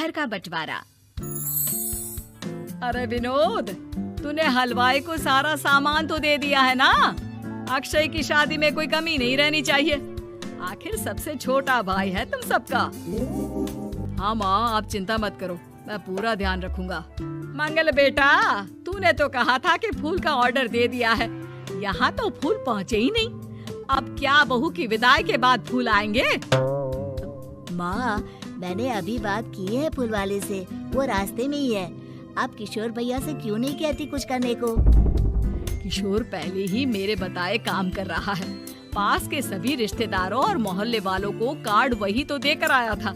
घर का बंटवारा। अरे विनोद, तूने हलवाई को सारा सामान तो दे दिया है ना? अक्षय की शादी में कोई कमी नहीं रहनी चाहिए। आखिर सबसे छोटा भाई है तुम सबका। हाँ माँ, आप चिंता मत करो, मैं पूरा ध्यान रखूंगा। मंगल बेटा, तूने तो कहा था कि फूल का ऑर्डर दे दिया है, यहाँ तो फूल पहुँचे ही नहीं। अब क्या बहू की विदाई के बाद फूल आएंगे? माँ, मैंने अभी बात की है फूल वाले से, वो रास्ते में ही है। आप किशोर भैया से क्यों नहीं कहती कुछ करने को? किशोर पहले ही मेरे बताए काम कर रहा है। पास के सभी रिश्तेदारों और मोहल्ले वालों को कार्ड वही तो देकर आया था।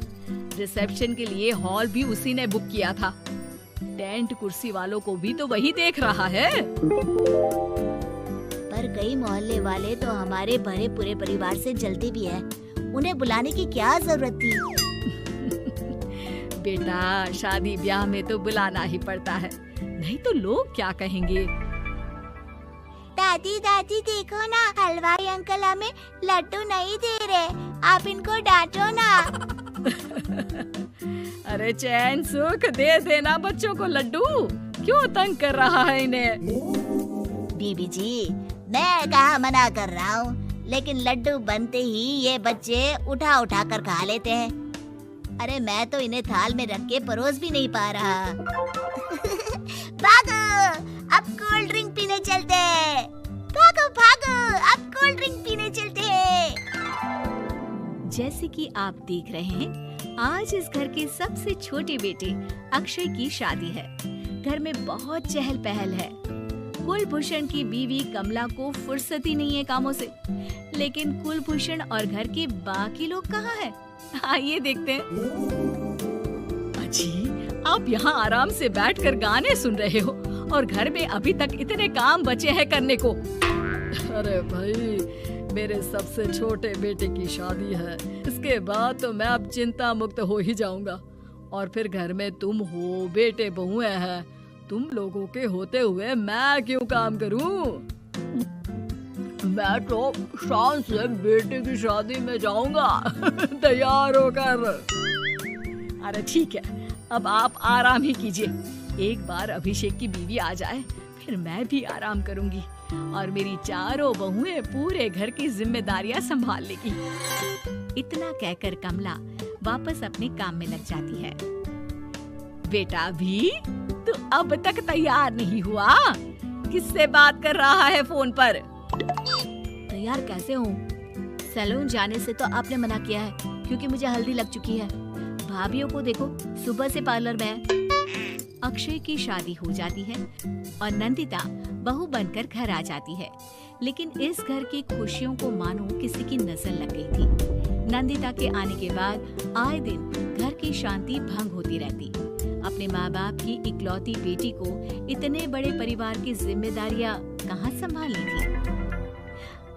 रिसेप्शन के लिए हॉल भी उसी ने बुक किया था। टेंट कुर्सी वालों को भी तो वही देख रहा है। पर कई मोहल्ले वाले तो हमारे भरे पूरे परिवार से जलते भी हैं। उन्हें बुलाने की क्या जरूरत थी? बेटा, शादी ब्याह में तो बुलाना ही पड़ता है, नहीं तो लोग क्या कहेंगे। दादी दादी देखो ना, हलवाई अंकल हमें लड्डू नहीं दे रहे, आप इनको डांटो ना। अरे चैन सुख दे देना बच्चों को लड्डू, क्यों तंग कर रहा है इन्हें? बीबी जी, मैं कहाँ मना कर रहा हूँ, लेकिन लड्डू बनते ही ये बच्चे उठा उठा कर खा लेते हैं। अरे मैं तो इन्हें थाल में रख के परोस भी नहीं पा रहा। भागो, अब कोल्ड ड्रिंक पीने चलते हैं। भागो भागो, अब कोल्ड ड्रिंक पीने चलते हैं। जैसे कि आप देख रहे हैं, आज इस घर के सबसे छोटे बेटे अक्षय की शादी है। घर में बहुत चहल पहल है। कुलभूषण की बीवी कमला को फुर्सत ही नहीं है कामों से, लेकिन कुलभूषण और घर के बाकी लोग कहाँ हैं? आइए देखते हैं। अजी, आप यहाँ आराम से बैठकर गाने सुन रहे हो और घर में अभी तक इतने काम बचे हैं करने को। अरे भाई, मेरे सबसे छोटे बेटे की शादी है, इसके बाद तो मैं अब चिंता मुक्त हो ही जाऊंगा। और फिर घर में तुम हो, बेटे बहुएं हैं, तुम लोगों के होते हुए मैं क्यों काम करूं? मैं तो शान से बेटे की शादी में जाऊंगा तैयार होकर। अरे ठीक है, अब आप आराम ही कीजिए। एक बार अभिषेक की बीवी आ जाए, फिर मैं भी आराम करूंगी और मेरी चारों बहुएं पूरे घर की जिम्मेदारियां संभाल लेगी। इतना कहकर कमला वापस अपने काम में लग जाती है। बेटा भी, तू अब तक तैयार नहीं हुआ? किससे बात कर रहा है फोन पर? तैयार कैसे हूँ? सैलून जाने से तो आपने मना किया है, क्योंकि मुझे हल्दी लग चुकी है। भाभीयों को देखो, सुबह से पार्लर में है। अक्षय की शादी हो जाती है और नंदिता बहू बनकर घर आ जाती है, लेकिन इस घर की खुशियों को मानो किसी की नजर लग गई थी। नंदिता के आने के बाद आए दिन घर की शांति भंग होती रहती। अपने माँ बाप की इकलौती बेटी को इतने बड़े परिवार की जिम्मेदारियाँ कहाँ संभालनी थी।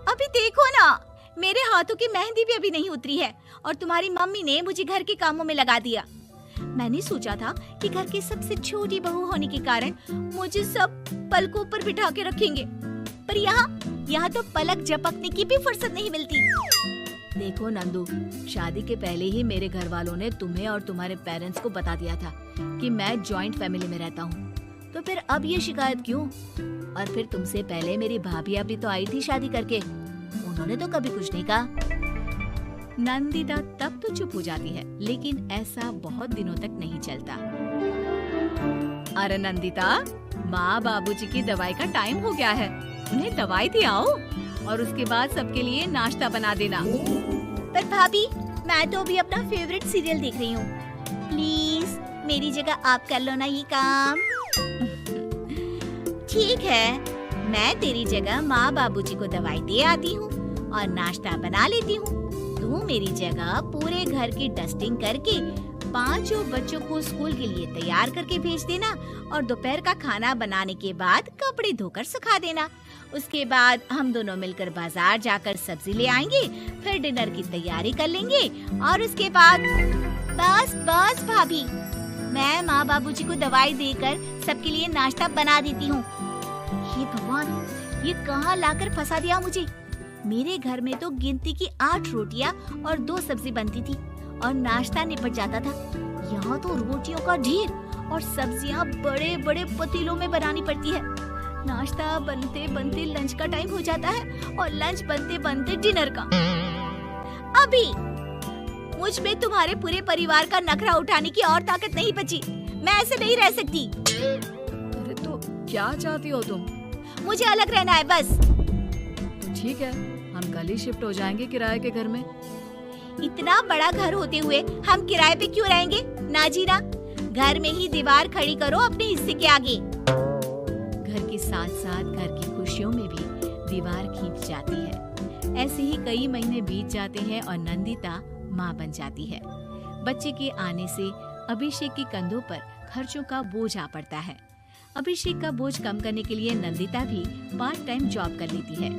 अभी देखो ना, मेरे हाथों की मेहंदी भी अभी नहीं उतरी है और तुम्हारी मम्मी ने मुझे घर के कामों में लगा दिया। मैंने सोचा था कि घर की सबसे छोटी बहू होने के कारण मुझे सब पलकों पर बिठा के रखेंगे, पर यहाँ तो पलक झपकने की भी फुर्सत नहीं मिलती। देखो नंदू, शादी के पहले ही मेरे घर वालों ने तुम्हें और तुम्हारे पेरेंट्स को बता दिया था कि मैं जॉइंट फैमिली में रहता हूँ, तो फिर अब ये शिकायत क्यों? और फिर तुमसे पहले मेरी भाभी भी तो आई थी शादी करके, उन्होंने तो कभी कुछ नहीं कहा। नंदिता तब तो चुप हो जाती है, लेकिन ऐसा बहुत दिनों तक नहीं चलता। अरे नंदिता, माँ बाबूजी की दवाई का टाइम हो गया है, उन्हें दवाई दिलाओ और उसके बाद सबके लिए नाश्ता बना देना। पर भाभी, मैं तो अभी अपना फेवरेट सीरियल देख रही हूँ। प्लीज मेरी जगह आप कर लो ना ये काम। ठीक है, मैं तेरी जगह माँ बाबूजी को दवाई दे आती हूँ और नाश्ता बना लेती हूँ। तू मेरी जगह पूरे घर की डस्टिंग करके 5 बच्चों को स्कूल के लिए तैयार करके भेज देना और दोपहर का खाना बनाने के बाद कपड़े धोकर सुखा देना। उसके बाद हम दोनों मिलकर बाजार जाकर सब्जी ले आएंगे, फिर डिनर की तैयारी कर लेंगे और उसके बाद बस भाभी, मैं माँ बाबूजी को दवाई देकर सबके लिए नाश्ता बना देती हूँ। हे भगवान, ये कहाँ लाकर फंसा दिया मुझे। मेरे घर में तो गिनती की 8 रोटियाँ और 2 सब्जी बनती थी और नाश्ता निपट जाता था। यहाँ तो रोटियों का ढेर और सब्जियाँ बड़े बड़े पतीलों में बनानी पड़ती है। नाश्ता बनते बनते लंच का टाइम हो जाता है और लंच बनते बनते डिनर का। अभी मुझ में तुम्हारे पूरे परिवार का नखरा उठाने की और ताकत नहीं बची। मैं ऐसे नहीं रह सकती। अरे तो क्या चाहती हो तुम? मुझे अलग रहना है बस। तो ठीक है, हम कल ही शिफ्ट हो जाएंगे किराए के घर में। इतना बड़ा घर होते हुए हम किराए पे क्यों रहेंगे? ना जी ना, घर में ही दीवार खड़ी करो अपने हिस्से के आगे। घर के साथ साथ घर की खुशियों में भी दीवार खींच जाती है। ऐसे ही कई महीने बीत जाते हैं और नंदिता माँ बन जाती है। बच्चे के आने से अभिषेक के कंधों पर खर्चों का बोझ आ पड़ता है। अभिषेक का बोझ कम करने के लिए नंदिता भी पार्ट टाइम जॉब कर लेती है,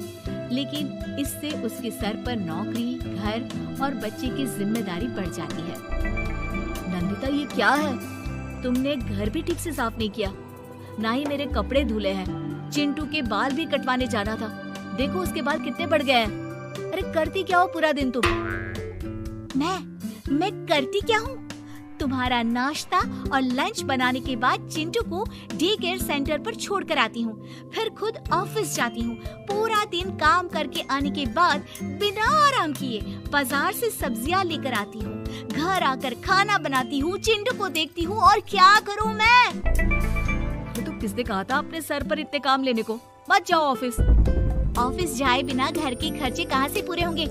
लेकिन इससे उसके सर पर नौकरी, घर और बच्चे की जिम्मेदारी बढ़ जाती है। नंदिता, ये क्या है? तुमने घर भी ठीक से साफ नहीं किया, ना ही मेरे कपड़े धुले हैं। चिंटू के बाल भी कटवाने जाना था, देखो उसके बाल कितने बढ़ गए हैं। अरे करती क्या हो पूरा दिन तुम? मैं करती क्या हूँ? तुम्हारा नाश्ता और लंच बनाने के बाद चिंटू को डे केयर सेंटर पर छोड़ कर आती हूँ, फिर खुद ऑफिस जाती हूँ। पूरा दिन काम करके आने के बाद बिना आराम किए बाजार से सब्जियाँ लेकर आती हूँ, घर आकर खाना बनाती हूँ, चिंटू को देखती हूँ और क्या करूँ मैं? तो किसने कहा था अपने सर पर इतने काम लेने को? मत जाओ ऑफिस। ऑफिस जाए बिना घर के खर्चे कहाँ से पूरे होंगे?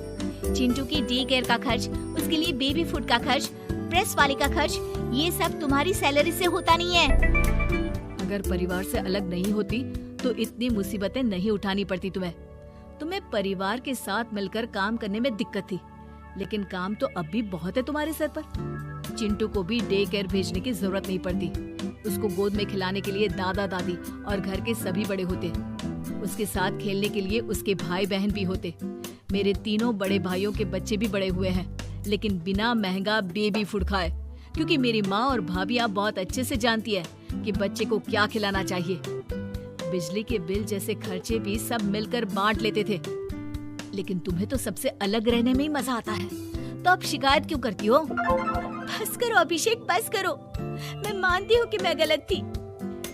चिंटू की डे केयर का खर्च, उसके लिए बेबी फूड का खर्च, प्रेस वाले का खर्च, ये सब तुम्हारी सैलरी से होता नहीं है। अगर परिवार से अलग नहीं होती तो इतनी मुसीबतें नहीं उठानी पड़ती तुम्हें। तुम्हें परिवार के साथ मिलकर काम करने में दिक्कत थी, लेकिन काम तो अब भी बहुत है तुम्हारे सर पर। चिंटू को भी डे केयर भेजने की जरूरत नहीं पड़ती। उसको गोद में खिलाने के लिए दादा दादी और घर के सभी बड़े होते। उसके साथ खेलने के लिए उसके भाई बहन भी होते। मेरे तीनों बड़े भाइयों के बच्चे भी बड़े हुए हैं, लेकिन बिना महंगा बेबी फूड खाए, क्योंकि मेरी माँ और भाभियाँ बहुत अच्छे से जानती है कि बच्चे को क्या खिलाना चाहिए। बिजली के बिल जैसे खर्चे भी सब मिलकर बांट लेते थे, लेकिन तुम्हें तो सबसे अलग रहने में ही मजा आता है। तो अब शिकायत क्यों करती हो? बस करो अभिषेक, बस करो। मैं मानती हूँ कि मैं गलत थी।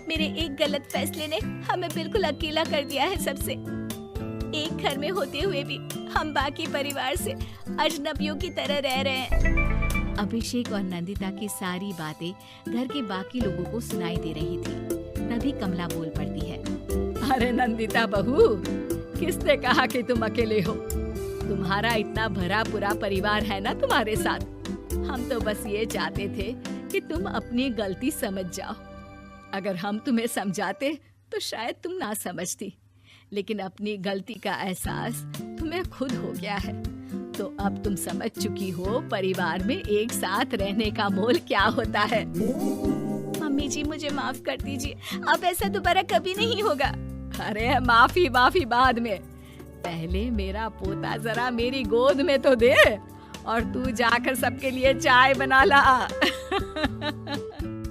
मेरे एक गलत फैसले ने हमें बिल्कुल अकेला कर दिया है सबसे। एक घर में होते हुए भी हम बाकी परिवार से अजनबियों की तरह रह रहे हैं। अभिषेक और नंदिता की सारी बातें घर के बाकी लोगों को सुनाई दे रही थी। तभी कमला बोल पड़ती है। अरे नंदिता बहू, किसने कहा कि तुम अकेले हो? तुम्हारा इतना भरा पूरा परिवार है ना तुम्हारे साथ। हम तो बस ये चाहते थे कि तुम अपनी गलती समझ जाओ। अगर हम तुम्हें समझाते तो शायद तुम ना समझती, लेकिन अपनी गलती का एहसास तुम्हें खुद हो गया है, तो अब तुम समझ चुकी हो परिवार में एक साथ रहने का मोल क्या होता है। मम्मी जी, मुझे माफ कर दीजिए, अब ऐसा दोबारा कभी नहीं होगा। अरे माफी बाद में, पहले मेरा पोता जरा मेरी गोद में तो दे, और तू जाकर सबके लिए चाय बना ला।